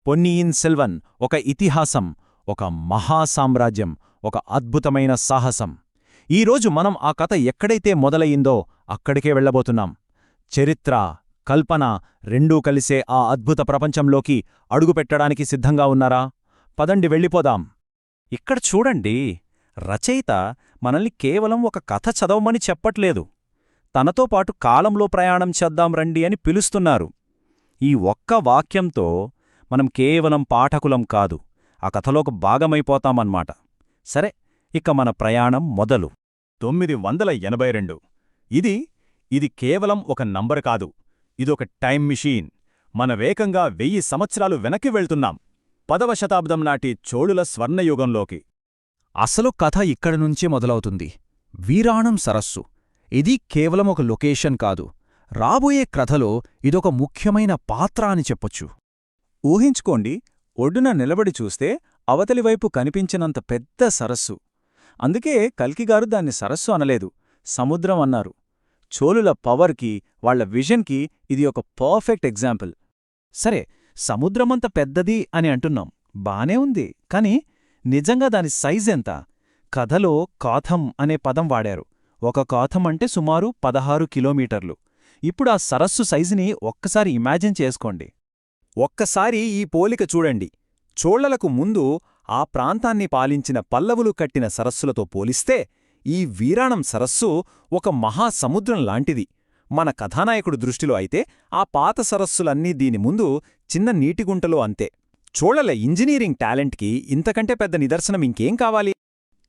పొన్నియిన్ సెల్వన్ ఒక ఇతిహాసం, ఒక మహాసామ్రాజ్యం, ఒక అద్భుతమైన సాహసం. ఈరోజు మనం ఆ కథ ఎక్కడైతే మొదలయ్యిందో అక్కడికే వెళ్లబోతున్నాం. చరిత్ర, కల్పన రెండూ కలిసే ఆ అద్భుత ప్రపంచంలోకి అడుగుపెట్టడానికి సిద్ధంగా ఉన్నారా? పదండి వెళ్ళిపోదాం. ఇక్కడ చూడండి, రచయిత మనల్ని కేవలం ఒక కథ చదవమని చెప్పట్లేదు. తనతో పాటు కాలంలో ప్రయాణం చేద్దాం రండి అని పిలుస్తున్నారు. ఈ ఒక్క వాక్యంతో మనం కేవలం పాఠకులం కాదు, ఆ కథలోకి భాగమైపోతామన్నమాట. సరే, ఇక మన ప్రయాణం మొదలు. 982. ఇది కేవలం ఒక నంబర్ కాదు, ఇదొక టైం మిషీన్. మన వేగంగా 1000 సంవత్సరాలు వెనక్కి వెళ్తున్నాం, 10వ శతాబ్దం నాటి చోళుల స్వర్ణయుగంలోకి. అసలు కథ ఇక్కడి నుంచే మొదలవుతుంది. వీరాణం సరస్సు. ఇది కేవలం ఒక లొకేషన్ కాదు, రాబోయే కథలో ఇదొక ముఖ్యమైన పాత్ర అని చెప్పొచ్చు. ఊహించుకోండి, ఒడ్డున నిలబడి చూస్తే అవతలివైపు కనిపించినంత పెద్ద సరస్సు. అందుకే కల్కిగారు దాన్ని సరస్సు అనలేదు, సముద్రం అన్నారు. చోళుల పవర్కి, వాళ్ల విజన్కి ఇది ఒక పర్ఫెక్ట్ ఎగ్జాంపుల్. సరే, సముద్రమంత పెద్దది అని అంటున్నాం, బానే ఉంది. కాని నిజంగా దాని సైజెంత? కథలో కాథం అనే పదం వాడారు. ఒక కాథం అంటే సుమారు 16 కిలోమీటర్లు. ఇప్పుడు ఆ సరస్సు సైజుని ఒక్కసారి ఇమాజిన్ చేసుకోండి. ఒక్కసారి ఈ పోలిక చూడండి. చోళలకు ముందు ఆ ప్రాంతాన్ని పాలించిన పల్లవులు కట్టిన సరస్సులతో పోలిస్తే ఈ వీరాణం సరస్సు ఒక మహాసముద్రం లాంటిది. మన కథానాయకుడు దృష్టిలో అయితే ఆ పాత సరస్సులన్నీ దీని ముందు చిన్న నీటిగుంటలో అంతే. చోళల ఇంజనీరింగ్ టాలెంట్కి ఇంతకంటే పెద్ద నిదర్శనం ఇంకేం కావాలి?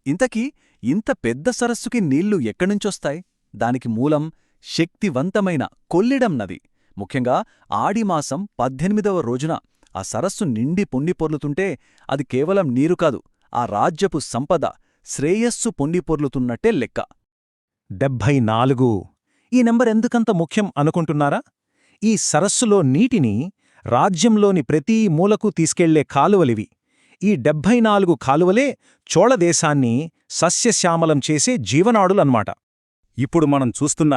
ఇంతకీ ఇంత పెద్ద సరస్సుకి నీళ్లు ఎక్కడ్నుంచొస్తాయి? దానికి మూలం శక్తివంతమైన కొల్లిడం నది. ముఖ్యంగా ఆడిమాసం 18వ రోజున ఆ సరస్సు నిండి పొండిపొర్లుతుంటే అది కేవలం నీరు కాదు, ఆ రాజ్యపు సంపద, శ్రేయస్సు పొండిపొర్లుతున్నట్టే లెక్క. 74. ఈ నెంబర్ ఎందుకంత ముఖ్యం అనుకుంటున్నారా? ఈ సరస్సులో నీటిని రాజ్యంలోని ప్రతీ మూలకు తీసుకెళ్లే కాలువలివి. ఈ 74 కాలువలే చోళదేశాన్ని సస్యశ్యామలం చేసే జీవనాడులన్మాట. ఇప్పుడు మనం చూస్తున్న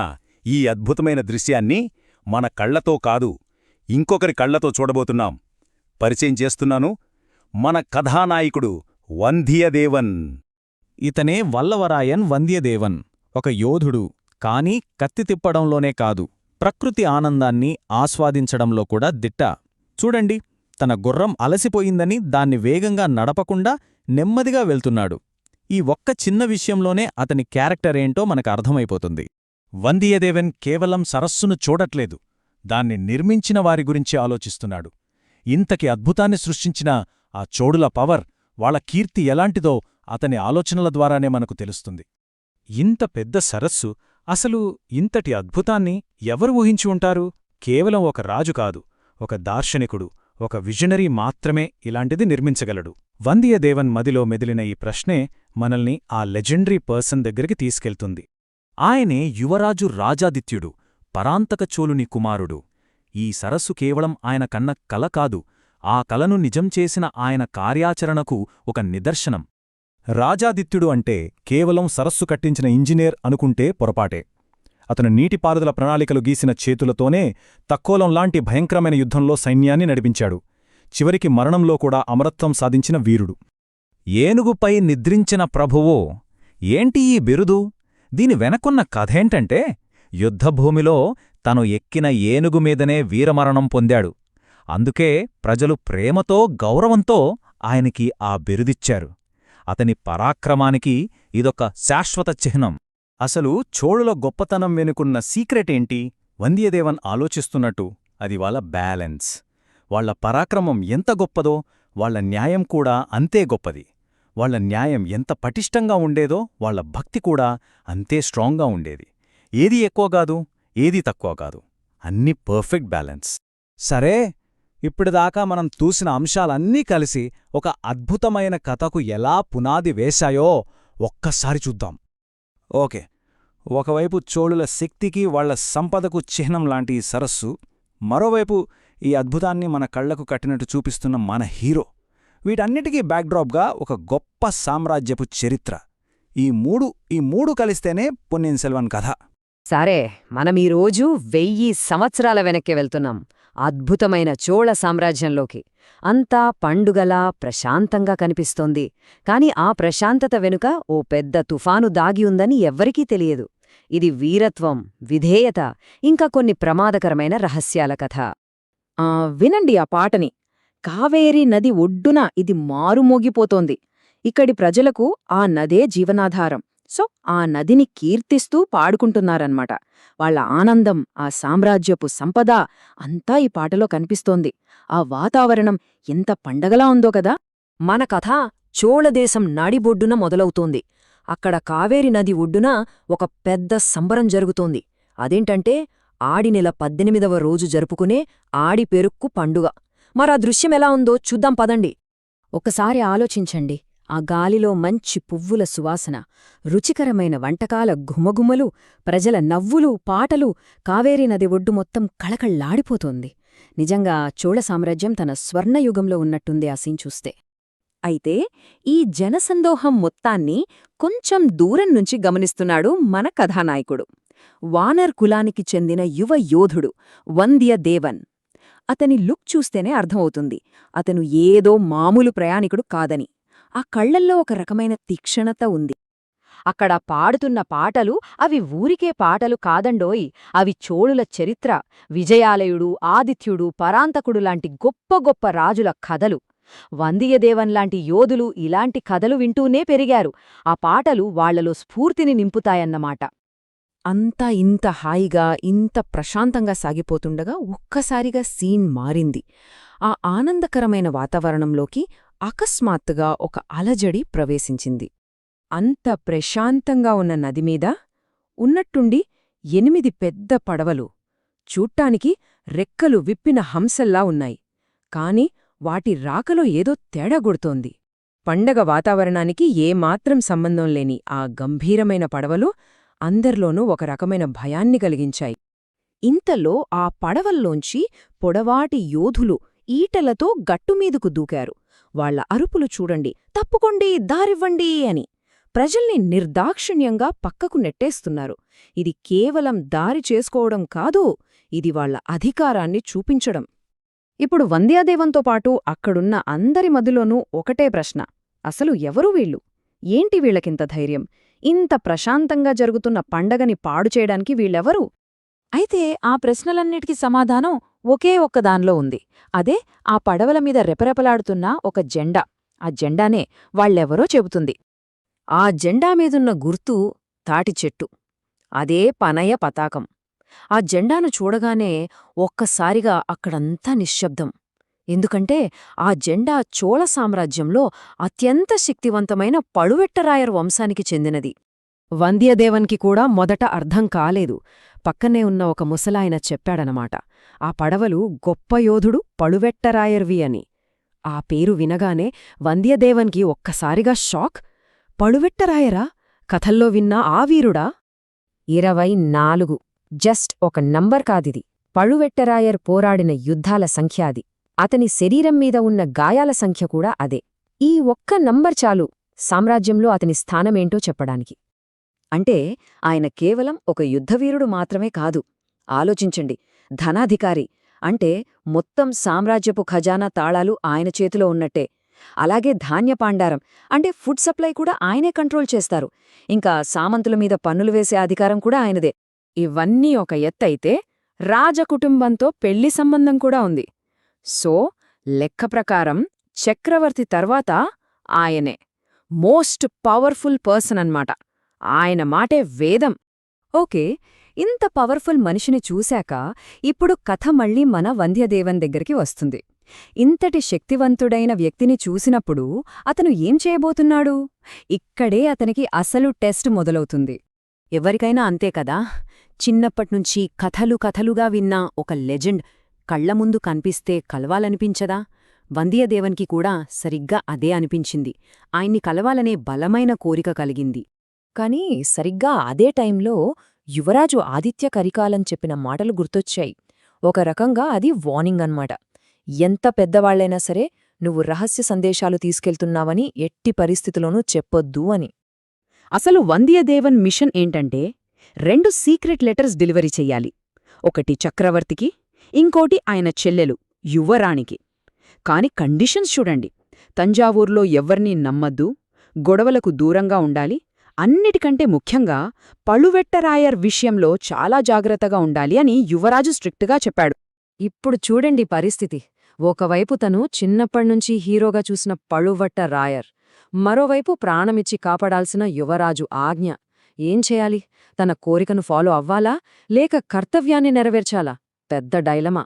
ఈ అద్భుతమైన దృశ్యాన్ని మన కళ్లతో కాదు, ఇంకొకరి కళ్లతో చూడబోతున్నాం. పరిచయం చేస్తున్నాను, మన కథానాయకుడు వంధ్యదేవన్. ఇతనే వల్లవరాయన్ వంద్యదేవన్. ఒక యోధుడు, కాని కత్తి తిప్పడంలోనే కాదు, ప్రకృతి ఆనందాన్ని ఆస్వాదించడంలో కూడా దిట్ట. చూడండి, తన గుర్రం అలసిపోయిందని దాన్ని వేగంగా నడపకుండా నెమ్మదిగా వెళ్తున్నాడు. ఈ ఒక్క చిన్న విషయంలోనే అతని క్యారెక్టరేంటో మనకు అర్థమైపోతుంది. వందియదేవన్ కేవలం సరస్సును చూడట్లేదు, దాన్ని నిర్మించిన వారి గురించి ఆలోచిస్తున్నాడు. ఇంతకి అద్భుతాన్ని సృష్టించిన ఆ చోడుల పవర్, వాళ్ల కీర్తి ఎలాంటిదో అతని ఆలోచనల ద్వారానే మనకు తెలుస్తుంది. ఇంత పెద్ద సరస్సు, అసలు ఇంతటి అద్భుతాన్ని ఎవరు ఊహించి ఉంటారు? కేవలం ఒక రాజు కాదు, ఒక దార్శనికుడు, ఒక విజనరీ మాత్రమే ఇలాంటిది నిర్మించగలడు. వందియదేవన్ మదిలో మెదిలిన ఈ ప్రశ్నే మనల్ని ఆ లెజెండరీ పర్సన్ దగ్గరికి తీసుకెళ్తుంది. ఆయనే యువరాజు రాజాదిత్యుడు, పరాంతక చోళుని కుమారుడు. ఈ సరస్సు కేవలం ఆయన కన్న కల కాదు, ఆ కలను నిజం చేసిన ఆయన కార్యాచరణకు ఒక నిదర్శనం. రాజాదిత్యుడు అంటే కేవలం సరస్సు కట్టించిన ఇంజనీర్ అనుకుంటే పొరపాటే. అతను నీటిపారుదల ప్రణాళికలు గీసిన చేతులతోనే తక్కోలంలాంటి భయంకరమైన యుద్ధంలో సైన్యాన్ని నడిపించాడు. చివరికి మరణంలో కూడా అమరత్వం సాధించిన వీరుడు. ఏనుగుపై నిద్రించిన ప్రభువో, ఏంటి ఈ బిరుదు? దీని వెనకున్న కథేంటంటే, యుద్ధభూమిలో తను ఎక్కిన ఏనుగుమీదనే వీరమరణం పొందాడు. అందుకే ప్రజలు ప్రేమతో, గౌరవంతో ఆయనకి ఆ బిరుదిచ్చారు. అతని పరాక్రమానికి ఇదొక శాశ్వత చిహ్నం. అసలు చోళుల గొప్పతనం వెనుకున్న సీక్రెటేంటి? వందియదేవన్ ఆలోచిస్తున్నట్టు అది వాళ్ళ బ్యాలెన్స్. వాళ్ల పరాక్రమం ఎంత గొప్పదో, వాళ్ల న్యాయం కూడా అంతే గొప్పది. వాళ్ల న్యాయం ఎంత పటిష్టంగా ఉండేదో, వాళ్ల భక్తి కూడా అంతే స్ట్రాంగ్గా ఉండేది. ఏది ఎక్కువ కాదు, ఏది తక్కువ కాదు, అన్నీ పర్ఫెక్ట్ బ్యాలెన్స్. సరే, ఇప్పటిదాకా మనం చూసిన అంశాలన్నీ కలిసి ఒక అద్భుతమైన కథకు ఎలా పునాది వేశాయో ఒక్కసారి చూద్దాం. ఓకే, ఒకవైపు చోళుల శక్తికి, వాళ్ల సంపదకు చిహ్నం లాంటి ఈ సరస్సు, మరోవైపు ఈ అద్భుతాన్ని మన కళ్లకు కట్టినట్టు చూపిస్తున్న మన హీరో. వీటన్నిటికీ బ్యాక్డ్రాప్గా ఒక గొప్ప సామ్రాజ్యపు చరిత్ర. ఈ మూడు కలిస్తేనే పొన్నియిన్ సెల్వన్ కథ. సరే, మనం ఈరోజు 1000 సంవత్సరాల వెనక్కి వెళ్తున్నాం. అద్భుతమైన చోళ సామ్రాజ్యంలోకి. అంతా పండుగలా ప్రశాంతంగా కనిపిస్తోంది. కాని ఆ ప్రశాంతత వెనుక ఓ పెద్ద తుఫాను దాగి ఉందని ఎవ్వరికీ తెలియదు. ఇది వీరత్వం, విధేయత, ఇంకా కొన్ని ప్రమాదకరమైన రహస్యాల కథ. వినండి ఆ పాటని. కావేరీ నది ఒడ్డున ఇది మారుమోగిపోతోంది. ఇక్కడి ప్రజలకు ఆ నదే జీవనాధారం. సో ఆ నదిని కీర్తిస్తూ పాడుకుంటున్నారన్నమాట. వాళ్ల ఆనందం, ఆ సామ్రాజ్యపు సంపద అంతా ఈ పాటలో కనిపిస్తోంది. ఆ వాతావరణం ఎంత పండగలా ఉందో కదా. మన కథ చోళదేశం నడిబొడ్డున మొదలవుతోంది. అక్కడ కావేరి నది ఒడ్డున ఒక పెద్ద సంబరం జరుగుతోంది. అదేంటంటే ఆడినెల 18వ రోజు జరుపుకునే ఆడిపెరుక్కు పండుగ. మరా దృశ్యమెలా ఉందో చూద్దాం పదండి. ఒకసారి ఆలోచించండి. ఆ గాలిలో మంచి పువ్వుల సువాసన, రుచికరమైన వంటకాల ఘుమఘుమలు, ప్రజల నవ్వులు, పాటలు, కావేరీ నది ఒడ్డు మొత్తం కళకళ్లాడిపోతోంది. నిజంగా చోళ సామ్రాజ్యం తన స్వర్ణయుగంలో ఉన్నట్టుంది ఆ సీన్ చూస్తే. అయితే ఈ జనసందోహం మొత్తాన్ని కొంచెం దూరం నుంచి గమనిస్తున్నాడు మన కథానాయకుడు. వానర్ కులానికి చెందిన యువ యోధుడు వంద్యదేవన్. అతని లుక్ చూస్తేనే అర్థమవుతుంది అతను ఏదో మామూలు ప్రయాణికుడు కాదని. ఆ కళ్లల్లో ఒక రకమైన తీక్షణత ఉంది. అక్కడ పాడుతున్న పాటలు అవి ఊరికే పాటలు కాదండోయ్, అవి చోళుల చరిత్ర, విజయాలయుడు, ఆదిత్యుడు, పరాంతకుడు లాంటి గొప్ప గొప్ప రాజుల కథలు. వందియదేవన్ లాంటి యోధులు ఇలాంటి కథలు వింటూనే పెరిగారు. ఆ పాటలు వాళ్లలో స్ఫూర్తిని నింపుతాయన్నమాట. అంతా ఇంత హాయిగా, ఇంత ప్రశాంతంగా సాగిపోతుండగా ఒక్కసారిగా సీన్ మారింది. ఆ ఆనందకరమైన వాతావరణంలోకి అకస్మాత్తుగా ఒక అలజడి ప్రవేశించింది. అంత ప్రశాంతంగా ఉన్న నదిమీద ఉన్నట్టుండి 8 పెద్ద పడవలు, చూట్టానికి రెక్కలు విప్పిన హంసల్లా ఉన్నాయి. కాని వాటి రాకలో ఏదో తేడాగొడుతోంది. పండగ వాతావరణానికి ఏమాత్రం సంబంధం లేని ఆ గంభీరమైన పడవలు అందర్లోనూ ఒక రకమైన భయాన్ని కలిగించాయి. ఇంతలో ఆ పడవల్లోంచి పొడవాటి యోధులు ఈటలతో గట్టుమీదుకు దూకారు. వాళ్ల అరుపులు చూడండి, తప్పుకోండి, దారివ్వండి అని. ప్రజల్ని నిర్దాక్షిణ్యంగా పక్కకు నెట్టేస్తున్నారు. ఇది కేవలం దారి చేసుకోవడం కాదు, ఇది వాళ్ల అధికారాన్ని చూపించడం. ఇప్పుడు వంద్యాదేవంతో పాటు అక్కడున్న అందరి మధ్యలోనూ ఒకటే ప్రశ్న: అసలు ఎవరు వీళ్ళు? ఏంటి వీళ్లకింత ధైర్యం? ఇంత ప్రశాంతంగా జరుగుతున్న పండగని పాడుచేయడానికి వీళ్ళెవరు? అయితే ఆ ప్రశ్నలన్నిటికీ సమాధానం ఒకే ఒక్కదాన్లో ఉంది. అదే ఆ పడవల మీద రెపరెపలాడుతున్న ఒక జెండా. ఆ జెండానే వాళ్ళెవరో చెబుతుంది. ఆ జెండా మీదున్న గుర్తు తాటిచెట్టు. అదే పనయ పతాకం. ఆ జెండాను చూడగానే ఒక్కసారిగా అక్కడంతా నిశ్శబ్దం. ఎందుకంటే ఆ జెండా చోళ సామ్రాజ్యంలో అత్యంత శక్తివంతమైన పழுవేట్టరాయర్ వంశానికి చెందినది. వంద్యదేవన్కి కూడా మొదట అర్థం కాలేదు. పక్కనే ఉన్న ఒక ముసలాయన చెప్పాడనమాట, ఆ పడవలు గొప్ప యోధుడు పழுవేట్టరాయర్వి అని. ఆ పేరు వినగానే వంద్యదేవన్కి ఒక్కసారిగా షాక్. పழுవేట్టరాయరా? కథల్లో విన్నా ఆ వీరుడా? 24. జస్ట్ ఒక నంబర్ కాదిది. పழுవేట్టరాయర్ పోరాడిన యుద్ధాల సంఖ్యాది. అతని శరీరం మీద ఉన్న గాయాల సంఖ్య కూడా అదే. ఈ ఒక్క నంబర్ చాలు సామ్రాజ్యంలో అతని స్థానమేంటో చెప్పడానికి. అంటే ఆయన కేవలం ఒక యుద్ధవీరుడు మాత్రమే కాదు. ఆలోచించండి, ధనాధికారి. అంటే మొత్తం సామ్రాజ్యపు ఖజానా తాళాలు ఆయన చేతిలో ఉన్నట్టే. అలాగే ధాన్యపాండారం అంటే ఫుడ్ సప్లై కూడా ఆయనే కంట్రోల్ చేస్తారు. ఇంకా సామంతుల మీద పన్నులు వేసే అధికారం కూడా ఆయనదే. ఇవన్నీ ఒక ఎత్తైతే రాజకుటుంబంతో పెళ్లి సంబంధం కూడా ఉంది. సో లెక్క ప్రకారం చక్రవర్తి తర్వాత ఆయనే మోస్ట్ పవర్ఫుల్ పర్సన్ అన్నమాట. ఆయన మాటే వేదం. ఓకే, ఇంత పవర్ఫుల్ మనిషిని చూశాక ఇప్పుడు కథ మళ్ళీ మన వంద్యదేవన్ దగ్గరికి వస్తుంది. ఇంతటి శక్తివంతుడైన వ్యక్తిని చూసినప్పుడు అతను ఏం చేయబోతున్నాడు? ఇక్కడే అతనికి అసలు టెస్ట్ మొదలవుతుంది. ఎవరికైనా అంతే కదా, చిన్నప్పట్నుంచి కథలు కథలుగా విన్న ఒక లెజెండ్ కళ్ల ముందు కనిపిస్తే కలవాలనిపించదా? వంద్యదేవన్కి కూడా సరిగ్గా అదే అనిపించింది. ఆయన్ని కలవాలనే బలమైన కోరిక కలిగింది. కాని సరిగ్గా అదే టైంలో యువరాజు ఆదిత్య కరికాలన్ చెప్పిన మాటలు గుర్తొచ్చాయి. ఒక రకంగా అది వార్నింగ్ అన్నమాట. ఎంత పెద్దవాళ్లైనా సరే నువ్వు రహస్య సందేశాలు తీసుకెళ్తున్నావని ఎట్టి పరిస్థితిలోనూ చెప్పొద్దు అని. అసలు వంద్యదేవన్ మిషన్ ఏంటంటే 2 సీక్రెట్ లెటర్స్ డెలివరీ చెయ్యాలి. ఒకటి చక్రవర్తికి, ఇంకోటి ఆయన చెల్లెలు యువరాణికి. కాని కండిషన్స్ చూడండి. తంజావూర్లో ఎవ్వర్నీ నమ్మద్దు, గొడవలకు దూరంగా ఉండాలి, అన్నిటికంటే ముఖ్యంగా పழுవేట్టరాయర్ విషయంలో చాలా జాగ్రత్తగా ఉండాలి అని యువరాజు స్ట్రిక్ట్గా చెప్పాడు. ఇప్పుడు చూడండి పరిస్థితి. ఒకవైపు తను చిన్నప్పణ్నుంచి హీరోగా చూసిన పழுవట్టరాయర్, మరోవైపు ప్రాణమిచ్చి కాపాడాల్సిన యువరాజు ఆజ్ఞ. ఏం చేయాలి? తన కోరికను ఫాలో అవ్వాలా లేక కర్తవ్యాన్ని నెరవేర్చాలా? పెద్ద డైలమా.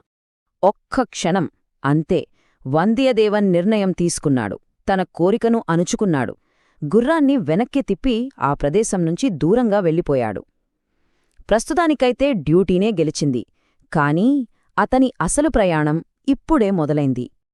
ఒక్క క్షణం అంతే. వందియదేవన్ నిర్ణయం తీసుకున్నాడు. తన కోరికను అణుచుకున్నాడు. గుర్రాన్ని వెనక్కి తిప్పి ఆ ప్రదేశం నుంచి దూరంగా వెళ్ళిపోయాడు. ప్రస్తుతానికైతే డ్యూటీనే గెలిచింది. కానీ అతని అసలు ప్రయాణం ఇప్పుడే మొదలైంది.